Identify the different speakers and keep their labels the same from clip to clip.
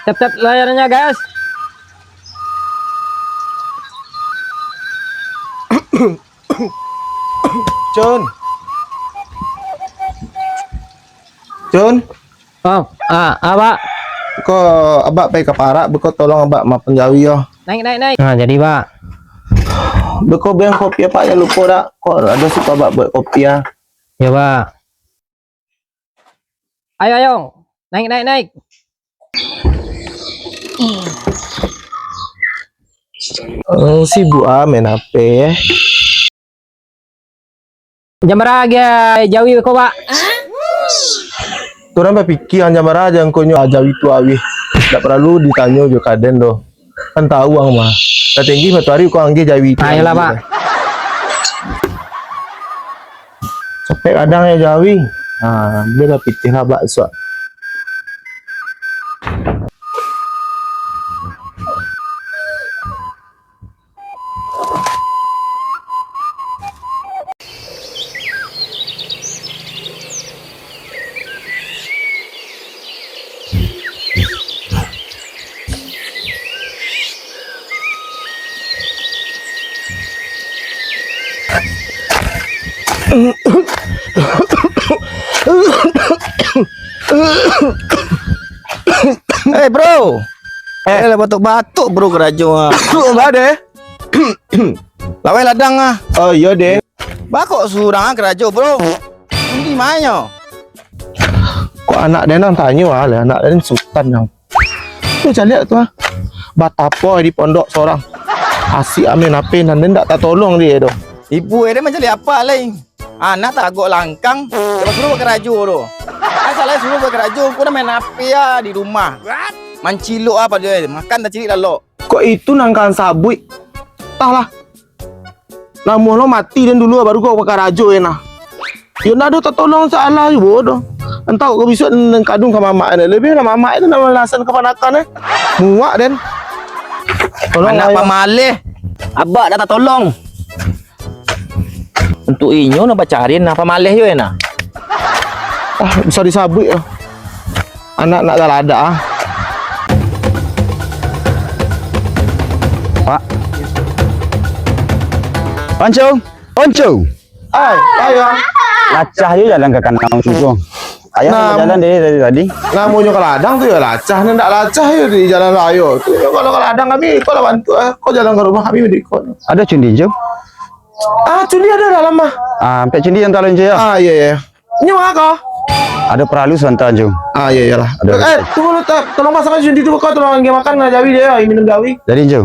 Speaker 1: Tap-tap layarnya guys.
Speaker 2: Cun. Cun.
Speaker 1: Oh, Abak.
Speaker 2: Kok abak pergi ke parak, beko tolong abak ma penjawi yo.
Speaker 1: Naik. Nah, jadi Pak.
Speaker 2: Beko beng kopi apa ya lupa dak. Kok ada suka abak buat kopi ya.
Speaker 1: Ya Pak. Ayo. Naik.
Speaker 2: Sibuk main HP ya.
Speaker 1: Jam berapa jauhi kau Pak?
Speaker 2: Turang berpikir hanya marah aja konyo aja itu awi. Tak perlu ditanya jo kaden do. Kan tahu ang mah. Tak tinggi matahari kau angge jawi itu.
Speaker 1: Ayolah Pak.
Speaker 2: Sampai kadang ya jawi. Dia dah pikir lah bakso.
Speaker 3: Bro. Lah batuk-batuk bro kerajo.
Speaker 2: Enggak deh.
Speaker 3: Lawai ladang ah.
Speaker 2: Oh iya deh.
Speaker 3: Bakok surang kerajo bro. Ini manyo.
Speaker 2: Kok anak dia nang tanya lah, anak dia sultan yang. Tu cari tu ah. Batapo di pondok seorang. Asik amin ape nan dia tak tolong dia tu.
Speaker 3: Ibu dia macam apa lain? Anak tak agak langkang. Lepas suruh kerajo tu. Asalnya suruh kerajo, aku dah main api ya di rumah. Manciluk apa dia? Makan tak cilik lalu.
Speaker 2: Kok itu nangkan sabui? Entahlah. Namun lo mati dan dulu baru kau pakai rajo ya nah. Ya nak tak tolong salah je bodoh. Entah kau bisa neng kadung ke mamak ni. Lebih lah mamak itu nama lasan kepanakan muak dan.
Speaker 3: Tolong anak pamalih. Abak dah tak tolong. Untuk inyo nak cariin apa malih yo na.
Speaker 2: Bisa disabui lah. Anak nak dah ada ah.
Speaker 4: Pak. Onco.
Speaker 2: Ayo.
Speaker 4: Lacah je jalan ke kanan juga. Ayah jalan dari tadi.
Speaker 2: Namanya ke ladang tu ya lacah. Ndak lacah ya di jalan raya. Tu kalau ke ladang kami kau lah bantu kau jalan ke rumah kami berikut.
Speaker 4: Ada cundi je.
Speaker 2: Cundi ada dalam mah.
Speaker 4: Sampai cundi yang talon je ya.
Speaker 2: Iya. Nyawa kau.
Speaker 4: Ada peralu sebentar je.
Speaker 2: Iya lah. Tunggu lu tolong pasangkan cundi tu kau tolong dia makan nak jawi dia, minum jawi.
Speaker 4: Jadi je.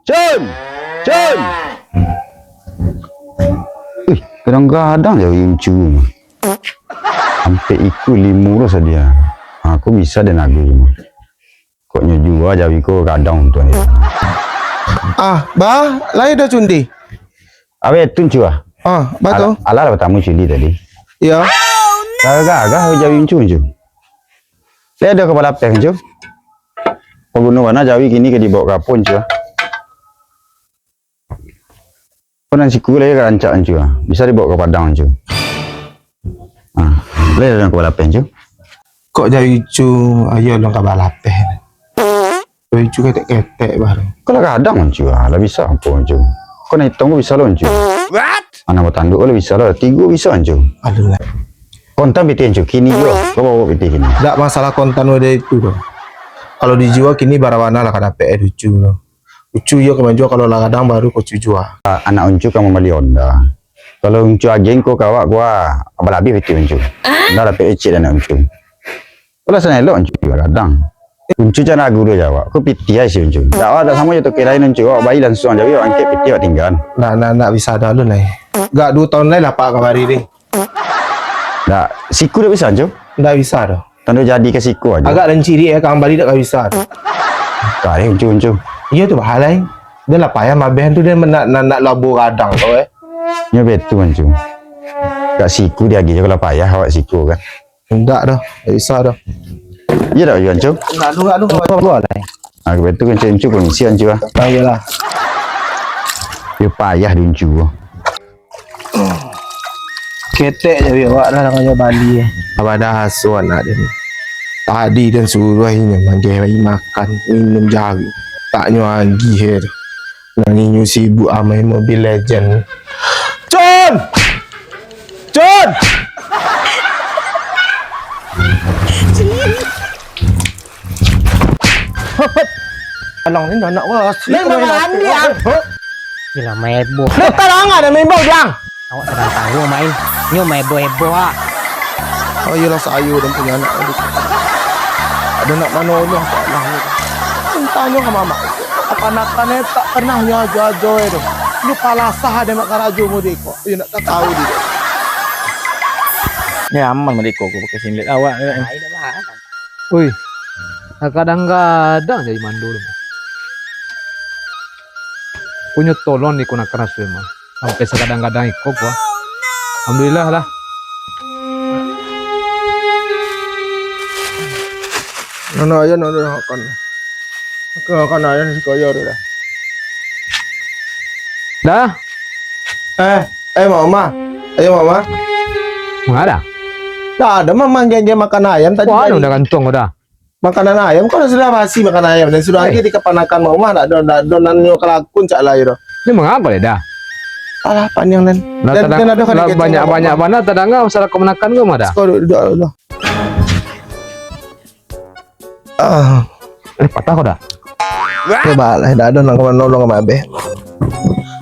Speaker 4: Cun. Kadang-kadang je incu. Sampai ikut 5 dah sadia. Aku bisa dan aku. Koknya juga jawi ko kadang tuan.
Speaker 2: Lain dah cundi.
Speaker 4: Awe tuncu ah.
Speaker 2: Betul.
Speaker 4: Ala bertamu cundi tadi.
Speaker 2: Ya.
Speaker 4: Agak jawi incu. Saya ada kepala peng je. Pengguna warna jawi kini ke dibawa kapun je. Konan siku lagi rancak ancu bisa dibawa ke Padang ancu. Boleh dalam kepala pen je.
Speaker 2: Kok jawi cu ayo long kabalape. Jawi cu ketek-ketek baru.
Speaker 4: Kalau kadang ancu lah bisa apa ancu. Kau nak hitung bisa lo ancu.
Speaker 3: What?
Speaker 4: Anak bertanduk lo bisa lo. 3 bisa ancu.
Speaker 2: Aduh lah.
Speaker 4: Kontan piti ancu kini jo. Kau bawa piti kini.
Speaker 2: Tak masalah kontan udah itu tu. Kalau dijual kini barawana lah kada pe lucu lo. Lucu yo kemanjua kalau lah kadang baru kau jual.
Speaker 4: Anak uncu kamu beli Honda. Kalau uncu ageng kau kawak gua abal-abi piti uncu. Dah dapat ecik dan uncu. Kalau sana lo uncu kadang. Uncu jangan ragu dia jawab. Kau piti aja uncu. Tak ada sama je tu kirain uncu. Bayi langsung jawab. Angkat piti awak tinggal.
Speaker 2: Nak bisa dah lu nih. Gak 2 tahun lain lah pak kemari ni.
Speaker 4: Tak siku dia bisa uncu.
Speaker 2: Ndak bisa dah.
Speaker 4: Tanda jadi ke siku aja.
Speaker 2: Agak lenciri kang balik tak bisa.
Speaker 4: Tak ada uncu.
Speaker 2: Iya tu bahal lain. Dia lah payah mabeh tu dia nak labur radang kau
Speaker 4: Nya betul uncu. Kat siku dia lagi je kalau payah awak siku kan.
Speaker 2: Enggak dah. Tak bisa dah.
Speaker 4: Ya dah uncu.
Speaker 2: Enggak lu apa buat lah.
Speaker 4: Betul uncu permisi uncu ah.
Speaker 2: Iyalah.
Speaker 4: Dia payah di uncu.
Speaker 2: Ketek je awak dah dengan Bali. Apa dah hasu anak dia ni. Tadi dan suruh ini manggil bayi makan minum jawi. Tak nyuagi her. Nanginyu sibuk amai Mobile Legend. Cun! Cun! Alang ni dah nak was. Ni makan dia.
Speaker 1: Gila main heboh.
Speaker 2: Ni tarang ada main bau dia.
Speaker 1: Awak sedang tahu main. Nyo main heboh ah.
Speaker 2: Oh iyalah sayur dan punya anak adik. Ada nak manolong soalan ni. Tanya ke mama. Apa nakan tak pernah nyajo-ajo itu. Ni palasah ada makan rajo mu deko. You nak tak tahu dia.
Speaker 3: Ni aman mereka aku pakai singlet awak.
Speaker 5: Oi, kadang-kadang jadi mandul. Punya tolong ni kuna keras memang. Sampai sekadang-kadang ikut gua. Alhamdulillah lah.
Speaker 2: Nana aja nana akan. Akan aja si kaya dah.
Speaker 5: Dah?
Speaker 2: Mama. Ayo mama.
Speaker 5: Enggak ada.
Speaker 2: Dah ada mama janji makan ayam tadi.
Speaker 5: Wah, udah kantong udah.
Speaker 2: Makanan ayam kau sudah basi makan ayam dan sudah lagi di kepanakan mama nak donan nyo kelakun cak lah itu.
Speaker 5: Ini mengapa ya dah?
Speaker 2: Alah panjang dan
Speaker 5: banyak mana tadanga masalah kemenakan gua mah dah.
Speaker 2: Kau duduk dulu.
Speaker 5: Patah kau dah.
Speaker 2: Coba lah dah ada nang nolong sama abe.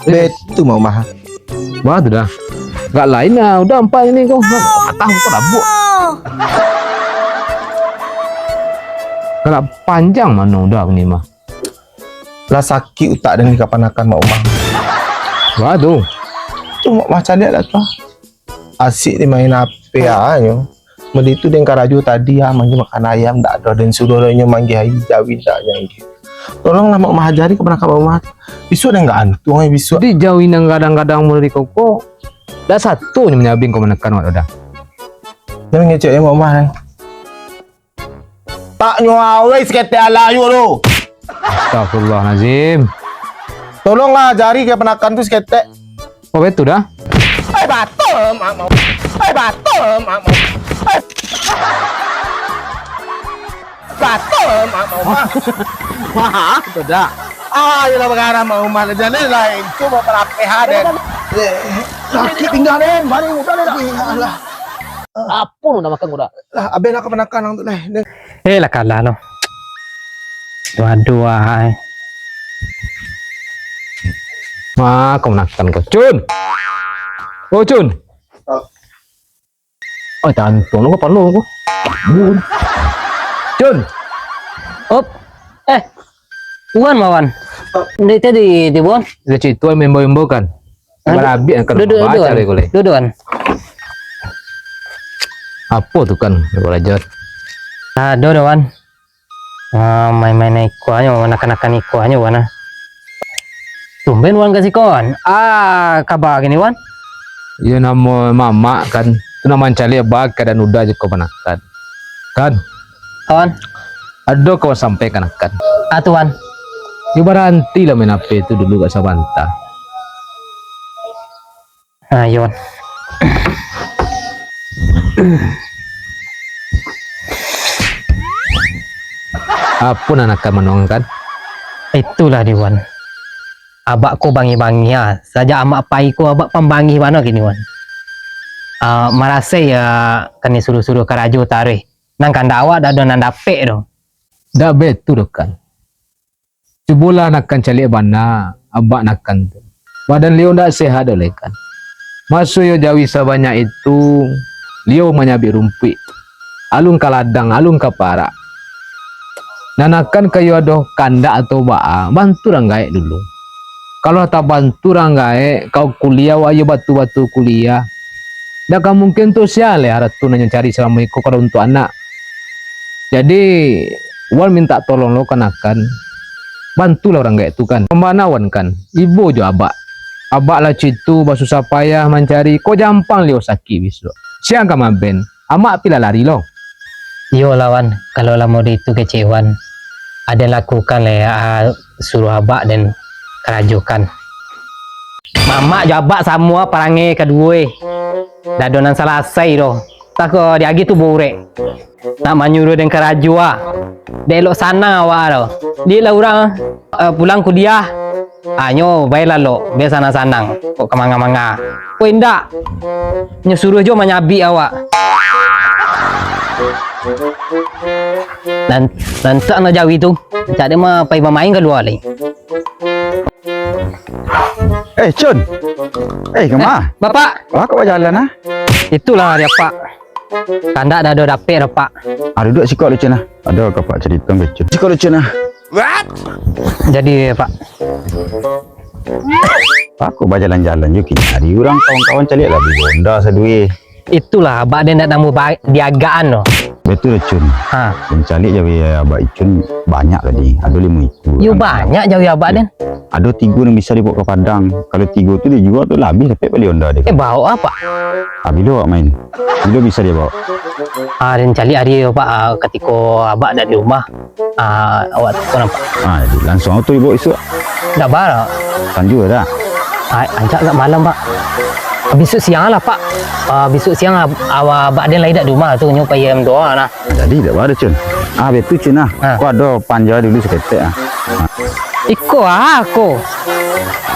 Speaker 2: Betu mama.
Speaker 5: Wah, tu dah. Enggak lain lah, udah empat ini kau. Patah kau dah buat. Kalau panjang mana udah ni mah.
Speaker 2: Lah sakit utak dan kepanakan mak umah.
Speaker 5: Wah tu.
Speaker 2: Tu macam dia lah tu. Asik dia main apa ya nyo. Medi tu dengan karaju tadi ya manggil makan ayam tak ada dan suruh dia manggil air jawi tak nyangki. Tolonglah mak umah ajari kepanakan mak umah. Besok dia enggak antung ai besok.
Speaker 5: Jadi jauhin yang kadang-kadang mulai koko. Dah satu ni menyabing kau menekan mak dah.
Speaker 2: Jangan ngecek ya mak umah. Tak nyuai sekete alayu tu.
Speaker 5: Astagfirullahalazim.
Speaker 2: Tolonglah ajari kepanakan tu sekete.
Speaker 5: Oh betul dah.
Speaker 2: Batem mak mau. Batem mak mau. Batem mak mau.
Speaker 5: Wah, betul dah.
Speaker 2: Yalah perkara mau mah jalan lain. Cuma berapa hari. Laki tinggal den, bani muda den. Alah.
Speaker 5: Apa lu nak makan udah?
Speaker 2: Lah abe nak kemenakan untuk leh.
Speaker 1: Lah kalah no. Dua-dua hai.
Speaker 5: Wah, kau menekan kau. Cun. Oh Cun. Oh, tantung lu kau perlu kau. Cun.
Speaker 1: Op. Wan mawan. Ini tadi di bon.
Speaker 5: Dia cerita member-member kan. Barabi akan baca deh kau le.
Speaker 1: Duduan.
Speaker 5: Apa tu kan belajar?
Speaker 1: Duduan. Main-main ikuannya, nak-nakan ikuannya wana. Tumben wan kasih kawan. Kabar gini wan.
Speaker 5: Ya nama mama kan. Tu nama cari bag dan udah je kau panakan. Kan?
Speaker 1: Kawan.
Speaker 5: Ada kau sampaikan akan.
Speaker 1: Atuan.
Speaker 5: Ya berhenti lah main apa itu dulu kat Sabanta.
Speaker 1: Yon.
Speaker 5: Apa nak akan menong kan?
Speaker 1: Itulah Diwan. Abak ko bangi-bangi ya. Saja amak pai ko abak pembangi mana gini wan. Merasa ya kan suruh-suruh karajo tareh. Nang kanda awak dah ada nang dapet tu.
Speaker 5: Dah betul kan. Cubalah nakkan cari bana, abak nakkan tu. Badan Leo dah sehat oleh kan. Masuk yo jawi sebanyak itu, Leo menyabik rumput. Alung kaladang, alung kapara. Nanakan kayu adoh kanda atau baa, bantu ranggaek dulu. Kalau tak bantu ranggaek, kau kuliah wayo batu-batu kuliah. Dah kan mungkin tu sial ya, harap tu nanya cari selama ikut kalau untuk anak. Jadi, Wan minta tolong lo kanakan. Bantulah orang kayak itu kan. Pembanawan kan. Ibu jo abak. Abak lah citu basusah payah mencari. Kau jampang Leo sakit besok. Siang ka maben. Amak pila lari lo.
Speaker 1: Yo lawan. Kalau lah mode itu kecewan. Ada lakukan lah suruh abak dan kerajukan. Mama jo abak semua perangai kedua. Dah donan selesai tu. Takut dia lagi tu borek. Nak menyuruh dengan keraju ah. Dia elok sana awak tu. Dia lah orang pulang kuliah. Nyo baiklah lo, biar sanang-sanang. Kok kemanga-manga. Kok indak. Nyo suruh jo menyabi awak. Dan tak nak jauh itu. Tak ada mah pai bermain keluar lagi.
Speaker 4: Cun. Kemana?
Speaker 1: Bapak,
Speaker 4: Kau jalan ah?
Speaker 1: itulah dia pak. Kandak dah ada dapet dah pak.
Speaker 4: Duduk sikok lu Cun ah. Ada kapak cerita ke Cun. Sikok lu Cun ah.
Speaker 1: Jadi pak,
Speaker 4: Aku jalan-jalan juga cari orang kawan-kawan cari lah beli Honda sedui.
Speaker 1: itulah abak dia nak tamu diagaan tu.
Speaker 4: Betul Cun.
Speaker 1: Ha.
Speaker 4: Mencari je abak Icun banyak tadi. Ada 5 ekor.
Speaker 1: You banyak jauh abak dia.
Speaker 4: Ada 3 yang bisa dibawa ke Padang. Kalau 3 tu dia jual tu lah habis dapat beli Honda dia.
Speaker 1: Bawa apa?
Speaker 4: Bila awak main? Bila bisa dia bawa?
Speaker 1: Dia cari hari pak ketika abak dah di rumah. Awak tu nampak.
Speaker 4: Jadi langsung tu dibawa esok.
Speaker 1: Dah barang.
Speaker 4: Tanjur dah.
Speaker 1: Ancak kat malam pak. Besok siang lah pak. Besok siang abak dia lagi dah di rumah tu nyo payah doa nah.
Speaker 4: Jadi dah ada Cun. Betul Cun ah. Kau ada panja dulu seketek ah.
Speaker 1: Iko aku.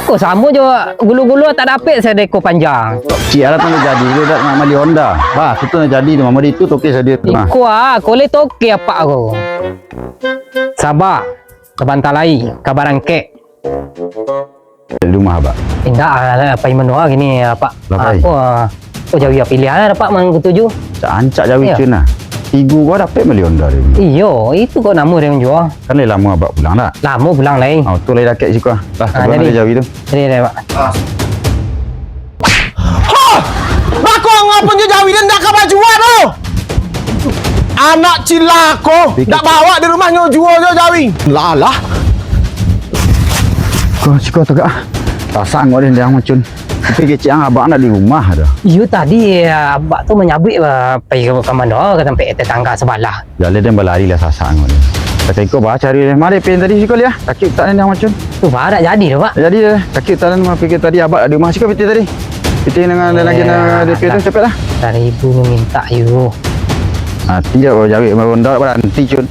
Speaker 1: Kau sama je gulu-gulu tak dapat saya deko panjang.
Speaker 4: Cik lah tu nak jadi. Dia dah nak beli Honda. Bah, tu nak jadi tu. Mama dia tu tokek saya dia tu.
Speaker 1: Iko aku le toke apa aku. Sabar. Kebantal lai kabaran kek.
Speaker 4: Di rumah abak.
Speaker 1: Indah apa yang menua gini apa.
Speaker 4: Lapai.
Speaker 1: Aku jauh ya pilihan dapat mang ketujuh.
Speaker 4: Ancak jauh
Speaker 1: Ya.
Speaker 4: Cun ah. 3 kau dapat beli Honda dia.
Speaker 1: Iyo, itu kau nama dia menjual.
Speaker 4: Kan lagi lama abak pulang dah.
Speaker 1: Lama pulang lain.
Speaker 4: Tu lagi rakyat siku ah. Lah,
Speaker 1: jadi.
Speaker 4: dia jauh tu.
Speaker 1: Jadi dah pak.
Speaker 2: Bako ngapa je jawi dan dak kabar jual tu. Anak cilako dak bawa di rumah nyo jual je jawi. Lalah.
Speaker 4: Kau siku tu ah. Tak sanggup dia yang Cun. Tapi kecik abak nak di rumah dah.
Speaker 1: You tadi abak tu menyabik pergi ke mana ke sampai tetangga sebelah.
Speaker 4: Jalan dia berlari lah sasak ngol. Tak ikut bah cari dia. Mari pen tadi sikol ya. Kaki tak ni Macun.
Speaker 1: Tu barat jadi dah pak.
Speaker 4: Jadi dah. Kaki tak ni fikir tadi abak ada rumah sikol piti tadi. Piti dengan lagi nak DP tu cepatlah.
Speaker 1: Dari ibu minta you.
Speaker 4: Tidak bawa jawab Honda berhenti Cun.